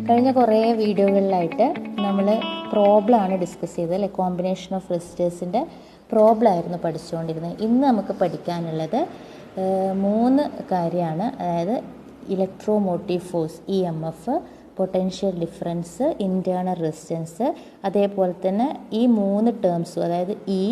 കഴിഞ്ഞ കുറേ വീഡിയോകളിലായിട്ട് നമ്മൾ പ്രോബ്ലമാണ് ഡിസ്കസ് ചെയ്തത് അല്ലേ. കോമ്പിനേഷൻ ഓഫ് റെസിസ്റ്റേഴ്സിൻ്റെ പ്രോബ്ലം ആയിരുന്നു പഠിച്ചുകൊണ്ടിരുന്നത്. ഇന്ന് നമുക്ക് പഠിക്കാനുള്ളത് 3 കാര്യമാണ്. അതായത് electromotive force EMF, potential difference, internal resistance, അതേപോലെ തന്നെ ഈ 3 ടേംസും അതായത് E,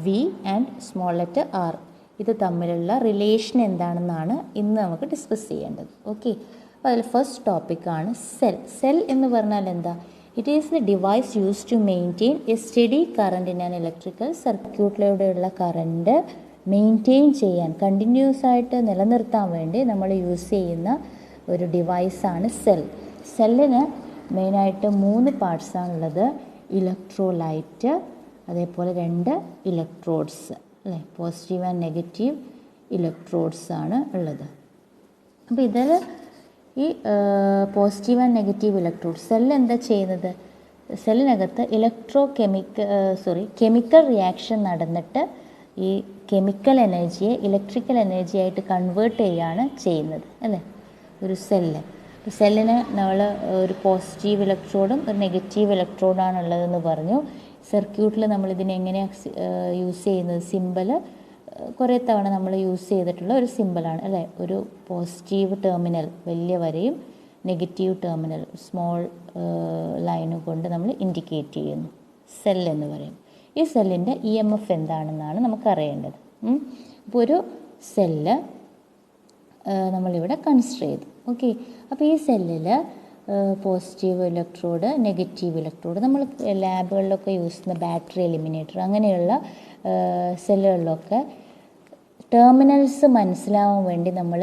V and small letter R ഇത് തമ്മിലുള്ള റിലേഷൻ എന്താണെന്നാണ് ഇന്ന് നമുക്ക് ഡിസ്കസ് ചെയ്യേണ്ടത്. ഓക്കെ, അപ്പോൾ അതിൽ ഫസ്റ്റ് ടോപ്പിക്കാണ് സെൽ. സെൽ എന്ന് പറഞ്ഞാൽ എന്താ? It is the device use to maintain a steady current in an electrical സർക്യൂട്ടിലൂടെയുള്ള കറണ്ട് മെയിൻറ്റെയിൻ ചെയ്യാൻ, കണ്ടിന്യൂസ് ആയിട്ട് നിലനിർത്താൻ വേണ്ടി നമ്മൾ യൂസ് ചെയ്യുന്ന ഒരു ഡിവൈസാണ് സെൽ. സെല്ലിന് മെയിനായിട്ട് 3 പാർട്സാണുള്ളത്. ഇലക്ട്രോലൈറ്റ്, അതേപോലെ 2 ഇലക്ട്രോഡ്സ് അല്ലേ, പോസിറ്റീവ് ആൻഡ് നെഗറ്റീവ് ഇലക്ട്രോഡ്സ് ആണ് ഉള്ളത്. അപ്പോൾ ഇതിൽ ഈ positive and negative electrode cell എന്താ ചെയ്യുന്നത്? സെല്ലിനകത്ത് കെമിക്കൽ റിയാക്ഷൻ നടന്നിട്ട് ഈ കെമിക്കൽ എനർജിയെ ഇലക്ട്രിക്കൽ എനർജി ആയിട്ട് കൺവേർട്ട് ചെയ്യുകയാണ് ചെയ്യുന്നത് അല്ലേ ഒരു സെല്ല്. സെല്ലിന് നമ്മൾ ഒരു പോസിറ്റീവ് ഇലക്ട്രോഡും ഒരു നെഗറ്റീവ് ഇലക്ട്രോഡാണ് ഉള്ളതെന്ന് പറഞ്ഞു. സർക്യൂട്ടിൽ നമ്മളിതിനെ എങ്ങനെയാണ് യൂസ് ചെയ്യുന്നത്? സിമ്പൽ കുറേ തവണ നമ്മൾ യൂസ് ചെയ്തിട്ടുള്ള ഒരു സിമ്പലാണ് അല്ലേ. ഒരു പോസിറ്റീവ് ടെർമിനൽ വലിയ വരയും നെഗറ്റീവ് ടെർമിനൽ സ്മോൾ ലൈനും കൊണ്ട് നമ്മൾ ഇൻഡിക്കേറ്റ് ചെയ്യുന്നു. സെൽ എന്ന് പറയും. ഈ സെല്ലിൻ്റെ EMF എന്താണെന്നാണ് നമുക്കറിയേണ്ടത്. അപ്പോൾ ഒരു സെല്ല് നമ്മളിവിടെ കൺസിഡർ ചെയ്തു. ഓക്കെ, അപ്പോൾ ഈ സെല്ലിൽ പോസിറ്റീവ് ഇലക്ട്രോഡ്, നെഗറ്റീവ് ഇലക്ട്രോഡ്, നമ്മൾ ലാബുകളിലൊക്കെ യൂസ് ചെയ്യുന്ന ബാറ്ററി എലിമിനേറ്റർ അങ്ങനെയുള്ള സെല്ലുകളിലൊക്കെ ടെർമിനൽസ് മനസ്സിലാവാൻ വേണ്ടി നമ്മൾ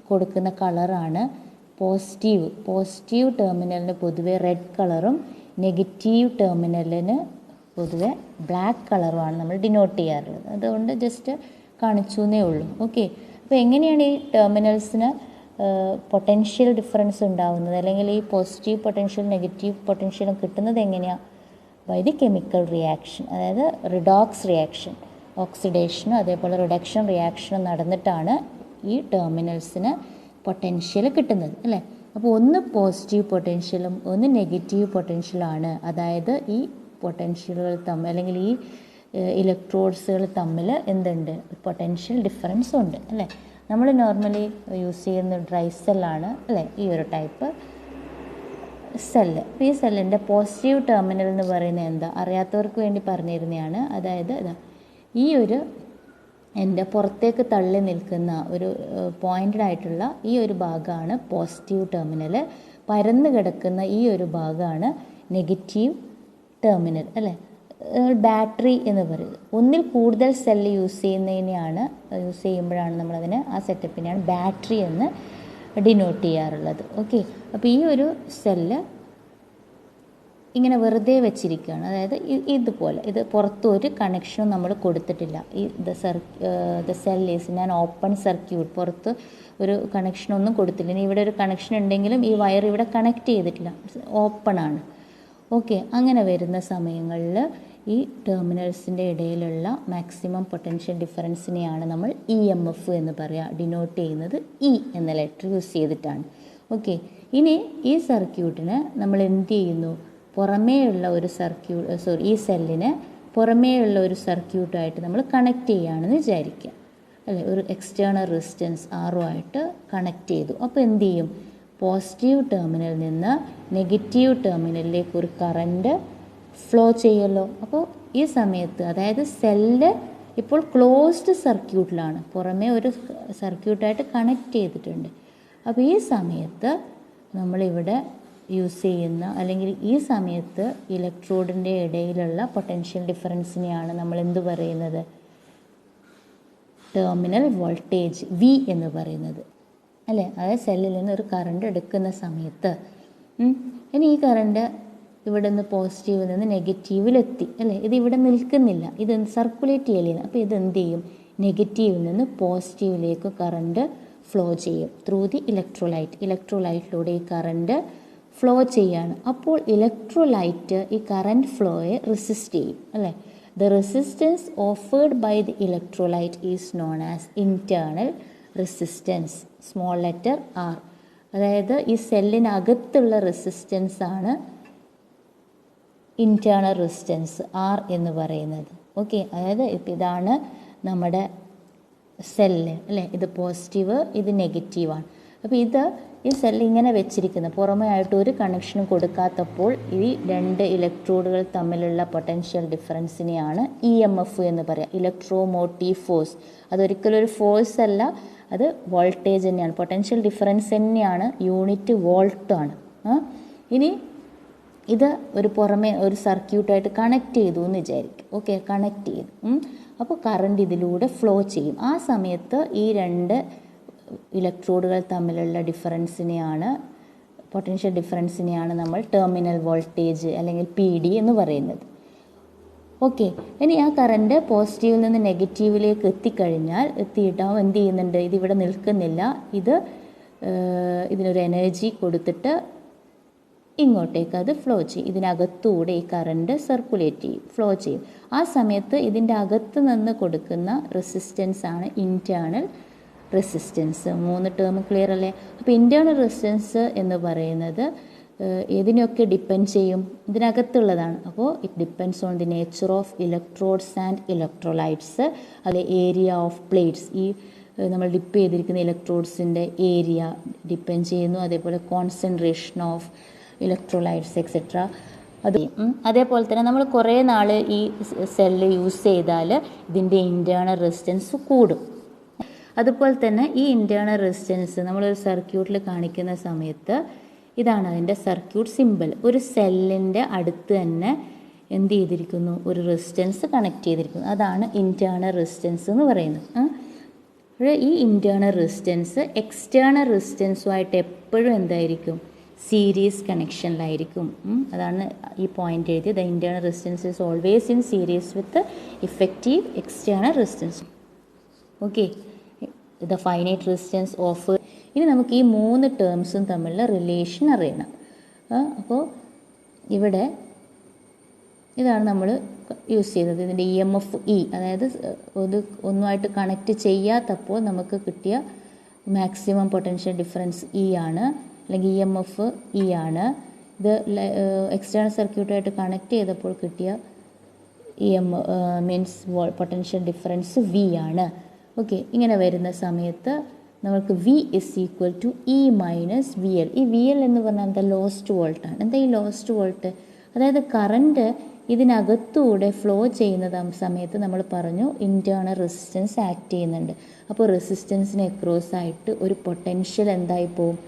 കൊടുക്കുന്ന കളറാണ് പോസിറ്റീവ് ടെർമിനലിന് പൊതുവെ റെഡ് കളറും നെഗറ്റീവ് ടെർമിനലിന് പൊതുവെ ബ്ലാക്ക് കളറുമാണ് നമ്മൾ ഡിനോട്ട് ചെയ്യാറുള്ളത്. അതുകൊണ്ട് ജസ്റ്റ് കാണിച്ചു എന്നേ ഉള്ളൂ. ഓക്കെ, അപ്പോൾ എങ്ങനെയാണ് ഈ ടെർമിനൽസിന് പൊട്ടൻഷ്യൽ ഡിഫറൻസ് ഉണ്ടാകുന്നത്, അല്ലെങ്കിൽ ഈ പോസിറ്റീവ് പൊട്ടൻഷ്യൽ നെഗറ്റീവ് പൊട്ടൻഷ്യലും കിട്ടുന്നത് എങ്ങനെയാണ്? ബൈ ദി കെമിക്കൽ റിയാക്ഷൻ, അതായത് റിഡോക്സ് റിയാക്ഷൻ, ഓക്സിഡേഷനും അതേപോലെ റിഡക്ഷൻ റിയാക്ഷനും നടന്നിട്ടാണ് ഈ ടെർമിനൽസിന് പൊട്ടൻഷ്യൽ കിട്ടുന്നത് അല്ലേ. അപ്പോൾ ഒന്ന് പോസിറ്റീവ് പൊട്ടൻഷ്യലും ഒന്ന് നെഗറ്റീവ് പൊട്ടൻഷ്യലാണ്. അതായത് ഈ പൊട്ടൻഷ്യലുകൾ തമ്മിൽ അല്ലെങ്കിൽ ഈ ഇലക്ട്രോഡ്സുകൾ തമ്മിൽ എന്തുണ്ട്? പൊട്ടൻഷ്യൽ ഡിഫറൻസ് ഉണ്ട് അല്ലേ. നമ്മൾ നോർമലി യൂസ് ചെയ്യുന്ന ഡ്രൈ സെല്ലാണ് അല്ലേ ഈ ഒരു ടൈപ്പ് സെല്ല്. ഈ സെല്ലിൻ്റെ പോസിറ്റീവ് ടെർമിനൽ എന്ന് പറയുന്നത് എന്താ? അറിയാത്തവർക്ക് വേണ്ടി പറഞ്ഞു തരുന്നതാണ്. അതായത് ഈ ഒരു എൻ്റെ പുറത്തേക്ക് തള്ളി നിൽക്കുന്ന ഒരു പോയിൻ്റഡ് ആയിട്ടുള്ള ഈ ഒരു ഭാഗമാണ് പോസിറ്റീവ് ടെർമിനൽ. പരന്ന് കിടക്കുന്ന ഈ ഒരു ഭാഗമാണ് നെഗറ്റീവ് ടെർമിനൽ അല്ലേ. ബാറ്ററി എന്ന് പറയുന്നത് ഒന്നിൽ കൂടുതൽ സെല്ല് യൂസ് ചെയ്യുമ്പോഴാണ് നമ്മളതിന് ആ സെറ്റപ്പിനെയാണ് ബാറ്ററി എന്ന് ഡിനോട്ട് ചെയ്യാറുള്ളത്. ഓക്കെ, അപ്പോൾ ഈ ഒരു സെല്ല് ഇങ്ങനെ വെറുതെ വെച്ചിരിക്കുകയാണ്. അതായത് ഇതുപോലെ ഇത് പുറത്ത് ഒരു കണക്ഷനും നമ്മൾ കൊടുത്തിട്ടില്ല. ഈ ദ സെൽ ഈസ് ഞാൻ ഓപ്പൺ സർക്യൂട്ട്, പുറത്ത് ഒരു കണക്ഷനൊന്നും കൊടുത്തില്ല. ഇനി ഇവിടെ ഒരു കണക്ഷൻ ഉണ്ടെങ്കിലും ഈ വയർ ഇവിടെ കണക്ട് ചെയ്തിട്ടില്ല, ഓപ്പൺ ആണ്. ഓക്കെ, അങ്ങനെ വരുന്ന സമയങ്ങളിൽ ഈ ടെർമിനൽസിൻ്റെ ഇടയിലുള്ള മാക്സിമം പൊട്ടൻഷ്യൽ ഡിഫറൻസിനെയാണ് നമ്മൾ EMF എന്ന് പറയുക. ഡിനോട്ട് ചെയ്യുന്നത് E എന്ന ലെറ്റർ യൂസ് ചെയ്തിട്ടാണ്. ഓക്കെ, ഇനി ഈ സർക്യൂട്ടിന് നമ്മൾ എന്ത് ചെയ്യുന്നു? പുറമേയുള്ള ഒരു ഈ സെല്ലിനെ പുറമേയുള്ള ഒരു സർക്യൂട്ടായിട്ട് നമ്മൾ കണക്ട് ചെയ്യുകയാണെന്ന് വിചാരിക്കുക അല്ലേ. ഒരു എക്സ്റ്റേണൽ റെസിസ്റ്റൻസ് ആയിട്ട് കണക്ട് ചെയ്തു. അപ്പോൾ എന്ത് ചെയ്യും? പോസിറ്റീവ് ടെർമിനലിൽ നിന്ന് നെഗറ്റീവ് ടെർമിനലിലേക്ക് ഒരു കറണ്ട് ഫ്ലോ ചെയ്യുമല്ലോ. അപ്പോൾ ഈ സമയത്ത് അതായത് സെല്ല് ഇപ്പോൾ ക്ലോസ്ഡ് സർക്യൂട്ടിലാണ്, പുറമേ ഒരു സർക്യൂട്ടായിട്ട് കണക്ട് ചെയ്തിട്ടുണ്ട്. അപ്പോൾ ഈ സമയത്ത് നമ്മളിവിടെ യൂസ് ചെയ്യുന്ന അല്ലെങ്കിൽ ഈ സമയത്ത് ഇലക്ട്രോഡിൻ്റെ ഇടയിലുള്ള പൊട്ടൻഷ്യൽ ഡിഫറൻസിനെയാണ് നമ്മൾ എന്ത് പറയുന്നത്? ടെർമിനൽ വോൾട്ടേജ് V എന്ന് പറയുന്നത് അല്ലേ. അതായത് സെല്ലിൽ നിന്ന് ഒരു കറണ്ട് എടുക്കുന്ന സമയത്ത് ഇനി ഈ കറണ്ട് ഇവിടെ നിന്ന് പോസിറ്റീവിൽ നിന്ന് നെഗറ്റീവിലെത്തി അല്ലേ. ഇത് ഇവിടെ നിൽക്കുന്നില്ല, ഇത് സർക്കുലേറ്റ് ചെയ്യലില്ല. അപ്പോൾ ഇതെന്ത് ചെയ്യും? നെഗറ്റീവിൽ നിന്ന് പോസിറ്റീവിലേക്ക് കറണ്ട് ഫ്ലോ ചെയ്യും ത്രൂ ദി ഇലക്ട്രോലൈറ്റിലൂടെ ഈ കറണ്ട് ഫ്ലോ ചെയ്യാണ്. അപ്പോൾ ഇലക്ട്രോലൈറ്റ് ഈ കറണ്ട് ഫ്ലോയെ റെസിസ്റ്റ് ചെയ്യും അല്ലേ. The resistance offered by the electrolyte is known as internal resistance, small letter R. അതായത് ഈ സെല്ലിനകത്തുള്ള റെസിസ്റ്റൻസ് ആണ് ഇൻറ്റേർണൽ റെസിസ്റ്റൻസ് ആർ എന്ന് പറയുന്നത്. ഓക്കെ, അതായത് ഇപ്പം ഇതാണ് നമ്മുടെ സെല്ല് അല്ലേ, ഇത് പോസിറ്റീവ് ഇത് നെഗറ്റീവാണ്. അപ്പോൾ ഈ സെല്ല് ഇങ്ങനെ വെച്ചിരിക്കുന്നത് പുറമേ ആയിട്ട് ഒരു കണക്ഷനും കൊടുക്കാത്തപ്പോൾ ഈ രണ്ട് ഇലക്ട്രോഡുകൾ തമ്മിലുള്ള പൊട്ടൻഷ്യൽ ഡിഫറൻസിനെയാണ് ഇ എം എഫ് എന്ന് പറയാം, ഇലക്ട്രോ മോട്ടീവ് ഫോഴ്സ്. അതൊരിക്കലും ഒരു ഫോഴ്സ് അല്ല, അത് വോൾട്ടേജ് തന്നെയാണ്, പൊട്ടൻഷ്യൽ ഡിഫറൻസ് തന്നെയാണ്, യൂണിറ്റ് വോൾട്ടാണ്. ഇനി ഇത് ഒരു പുറമേ ഒരു സർക്യൂട്ടായിട്ട് കണക്ട് ചെയ്തു എന്ന് വിചാരിക്കും. ഓക്കെ, കണക്ട് ചെയ്തു. അപ്പോൾ കറണ്ട് ഇതിലൂടെ ഫ്ലോ ചെയ്യും. ആ സമയത്ത് ഈ രണ്ട് ഇലക്ട്രോഡുകൾ തമ്മിലുള്ള ഡിഫറൻസിനെയാണ്, പൊട്ടൻഷ്യൽ ഡിഫറൻസിനെയാണ് നമ്മൾ ടെർമിനൽ വോൾട്ടേജ് അല്ലെങ്കിൽ PD എന്ന് പറയുന്നത്. ഓക്കെ, ഇനി ആ കറണ്ട് പോസിറ്റീവിൽ നിന്ന് നെഗറ്റീവിലേക്ക് എത്തിയിട്ടാവും എന്ത് ചെയ്യുന്നുണ്ട്, ഇതിവിടെ നിൽക്കുന്നില്ല, ഇതിനൊരു എനർജി കൊടുത്തിട്ട് ഇങ്ങോട്ടേക്ക് അത് ഫ്ലോ ചെയ്യും. ഇതിനകത്തൂടെ ഈ കറണ്ട് സർക്കുലേറ്റ് ചെയ്യും, ഫ്ലോ ചെയ്യും. ആ സമയത്ത് ഇതിൻ്റെ അകത്ത് നിന്ന് കൊടുക്കുന്ന റെസിസ്റ്റൻസ് ആണ് ഇൻറ്റേർണൽ റെസിസ്റ്റൻസ്. 3 ടേം ക്ലിയർ അല്ലേ? അപ്പോൾ ഇൻറ്റേർണൽ റെസിസ്റ്റൻസ് എന്ന് പറയുന്നത് ഇതിനൊക്കെ ഡിപ്പെൻഡ് ചെയ്യും, ഇതിനകത്തുള്ളതാണ്. അപ്പോൾ it depends on the nature of electrodes and electrolytes, അല്ലെ ഏരിയ ഓഫ് പ്ലേറ്റ്സ്, ഈ നമ്മൾ ഡിപ്പ് ചെയ്തിരിക്കുന്ന ഇലക്ട്രോഡ്സിൻ്റെ ഏരിയ ഡിപ്പെൻഡ് ചെയ്യുന്നു, അതേപോലെ കോൺസെൻട്രേഷൻ ഓഫ് ഇലക്ട്രോലൈറ്റ്സ് എക്സെട്ര. അതേപോലെ തന്നെ നമ്മൾ കുറേ നാൾ ഈ സെല്ല് യൂസ് ചെയ്താൽ ഇതിൻ്റെ ഇൻറ്റേർണൽ റെസിസ്റ്റൻസ് കൂടും. അതുപോലെ തന്നെ ഈ ഇൻറ്റേർണൽ റെസിസ്റ്റൻസ് നമ്മളൊരു സർക്യൂട്ടിൽ കാണിക്കുന്ന സമയത്ത് ഇതാണ് അതിൻ്റെ സർക്യൂട്ട് സിമ്പിൾ. ഒരു സെല്ലിൻ്റെ അടുത്ത് തന്നെ എന്ത് ചെയ്തിരിക്കുന്നു, ഒരു റെസിസ്റ്റൻസ് കണക്ട് ചെയ്തിരിക്കുന്നു, അതാണ് ഇൻറ്റേർണൽ റെസിസ്റ്റൻസ് എന്ന് പറയുന്നത്. ഈ ഇൻറ്റേർണൽ റെസിസ്റ്റൻസ് എക്സ്റ്റേർണൽ റെസിസ്റ്റൻസുമായിട്ട് എപ്പോഴും എന്തായിരിക്കും, സീരീസ് കണക്ഷനിലായിരിക്കും. അതാണ് ഈ പോയിന്റ് എഴുതി, the internal resistance is always in series with effective external resistance. Okay, the finite resistance of. ഇനി നമുക്ക് ഈ 3 ടേംസും തമ്മിലുള്ള റിലേഷൻ അറിയണം. അപ്പോൾ ഇവിടെ ഇതാണ് നമ്മൾ യൂസ് ചെയ്തത്, ഇതിൻ്റെ EMF E, അതായത് ഒന്നുമായിട്ട് കണക്റ്റ് ചെയ്യാത്തപ്പോൾ നമുക്ക് കിട്ടിയ മാക്സിമം പൊട്ടൻഷ്യൽ ഡിഫറൻസ് E ആണ്, അല്ലെങ്കിൽ EMF E ആണ്. ഇത് എക്സ്റ്റേണൽ സർക്യൂട്ടായിട്ട് കണക്ട് ചെയ്തപ്പോൾ കിട്ടിയ മീൻസ് പൊട്ടൻഷ്യൽ ഡിഫറൻസ് V ആണ്. ഓക്കെ, ഇങ്ങനെ വരുന്ന സമയത്ത് നമുക്ക് V is equal to E minus VL. ഈ VL എന്ന് പറഞ്ഞാൽ എന്താ, ലോസ്റ്റ് വോൾട്ടാണ്. എന്താ ഈ ലോസ്റ്റ് വോൾട്ട്? അതായത് കറണ്ട് ഇതിനകത്തൂടെ ഫ്ലോ ചെയ്യുന്ന സമയത്ത് നമ്മൾ പറഞ്ഞു ഇൻറ്റേർണൽ റെസിസ്റ്റൻസ് ആക്ട് ചെയ്യുന്നുണ്ട്. അപ്പോൾ റെസിസ്റ്റൻസിന് അക്രോസ് ആയിട്ട് ഒരു പൊട്ടൻഷ്യൽ എന്തായി പോകും,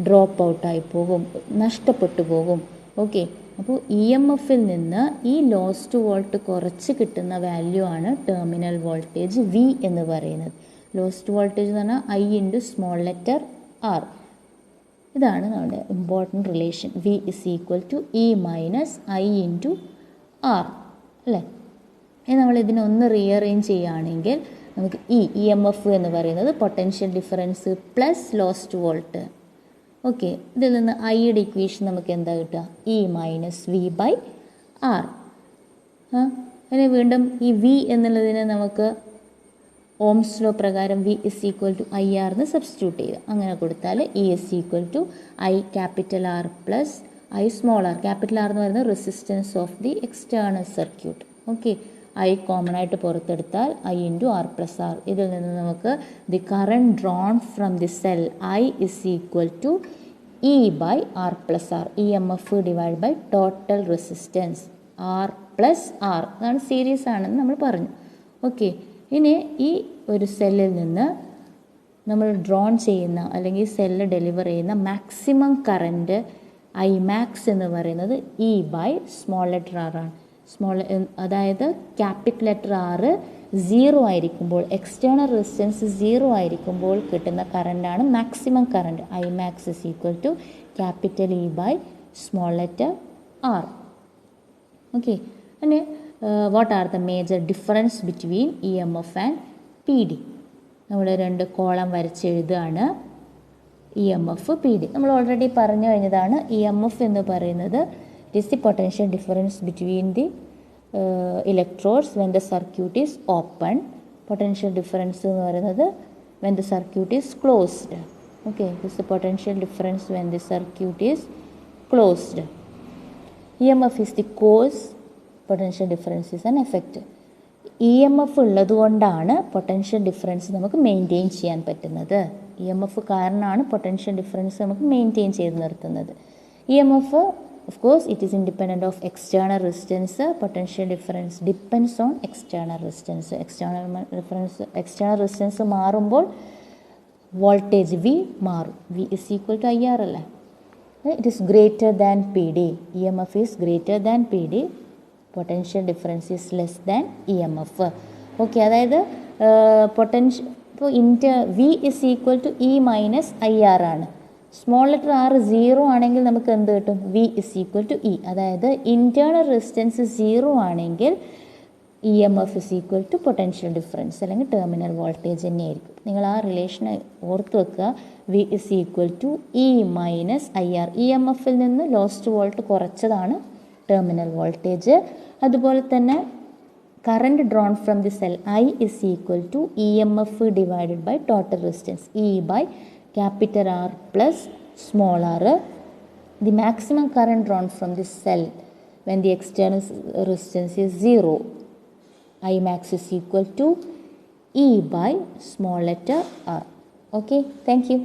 ഡ്രോപ്പ് ഔട്ടായി പോകും, നഷ്ടപ്പെട്ടു പോകും. ഓക്കെ, അപ്പോൾ EMFൽ നിന്ന് ഈ ലോസ്റ്റ് വോൾട്ട് കുറച്ച് കിട്ടുന്ന വാല്യൂ ആണ് ടെർമിനൽ വോൾട്ടേജ് V എന്ന് പറയുന്നത്. ലോസ്റ്റ് വോൾട്ടേജ് എന്ന് പറഞ്ഞാൽ I into small letter R. ഇതാണ് നമ്മുടെ important relation. V is equal to E minus I into R അല്ലേ. ഇനി നമ്മൾ ഇതിനൊന്ന് റീഅറേഞ്ച് ചെയ്യുകയാണെങ്കിൽ നമുക്ക് EMF എന്ന് പറയുന്നത് potential difference plus lost volt. Okay, ഇതിൽ നിന്ന് ഐയുടെ ഇക്വേഷൻ നമുക്ക് എന്താ കിട്ടുക, E minus V by R. അതിന് വീണ്ടും ഈ V എന്നുള്ളതിനെ നമുക്ക് ഓംസ് ലോ പ്രകാരം V is equal to IR എന്ന് സബ്സ്റ്റിറ്റ്യൂട്ട് ചെയ്യുക. അങ്ങനെ കൊടുത്താൽ E is equal to I capital R plus I small r. Capital R എന്ന് പറയുന്നത് resistance of the external circuit. Okay, I common ആയിട്ട് പുറത്തെടുത്താൽ I into R plus R. ഇതിൽ നിന്ന് നമുക്ക് the current drawn from the cell I is equal to E by R plus R. EMF divide by total resistance R plus R. അതാണ് series ആണെന്ന് നമ്മൾ പറഞ്ഞു. Okay, ഇനി ഈ ഒരു സെല്ലിൽ നിന്ന് നമ്മൾ ഡ്രോൺ ചെയ്യുന്ന അല്ലെങ്കിൽ സെല്ല് ഡെലിവർ ചെയ്യുന്ന മാക്സിമം കറണ്ട് Imax എന്ന് പറയുന്നത് E by small letter R ആണ്. അതായത് ക്യാപിറ്റൽ ലെറ്റർ R 0 ആയിരിക്കുമ്പോൾ, എക്സ്റ്റേണൽ റെസിസ്റ്റൻസ് 0 ആയിരിക്കുമ്പോൾ കിട്ടുന്ന കറണ്ടാണ് maximum current. Imax is equal to capital E by small letter R. Okay, പിന്നെ what are the major difference between EMF and PD? നമ്മൾ 2 column വരച്ചെഴുതുകയാണ്. EMF PD നമ്മൾ ഓൾറെഡി പറഞ്ഞു കഴിഞ്ഞതാണ്. EMF എന്ന് പറയുന്നത് it is the potential difference between the electrodes when the circuit is open. Potential difference എന്ന് പറയുന്നത് when the circuit is closed. Okay, this is the potential difference when the circuit is closed. EMF is the cause, potential difference is an effect. EMF ഉള്ളതുകൊണ്ടാണ് potential difference നമുക്ക് maintain ചെയ്യാൻ പറ്റുന്നത്. EMF കാരണമാണ് potential difference നമുക്ക് maintain ചെയ്ത് നിർത്തുന്നത്. EMF, of course, it is independent of external resistance. Potential difference depends on external resistance. External resistance മാറുമ്പോൾ voltage V മാറും. V is equal to IR അല്ലേ. It is greater than PD. EMF is greater than PD. Potential difference is less than EMF. Okay, അതായത് potential ഇപ്പോൾ V is equal to E minus IR ആണ്. Small letter r 0 ആണെങ്കിൽ നമുക്ക് എന്ത് കിട്ടും? V is equal to E. അതായത് internal resistance 0 ആണെങ്കിൽ EMF is equal to potential difference അല്ലെങ്കിൽ ടെർമിനൽ വോൾട്ടേജ് തന്നെയായിരിക്കും. നിങ്ങൾ ആ റിലേഷൻ ഓർത്ത് വെക്കുക. V is equal to E minus IR. EMFൽ നിന്ന് ലോസ്റ്റ് വോൾട്ട് കുറച്ചതാണ് ടെർമിനൽ വോൾട്ടേജ്. അതുപോലെ തന്നെ current drawn from the cell I is equal to EMF divided by total resistance E by capital R plus small r. The maximum current drawn from the cell when the external resistance is 0, I max is equal to E by small letter r. Okay, thank you.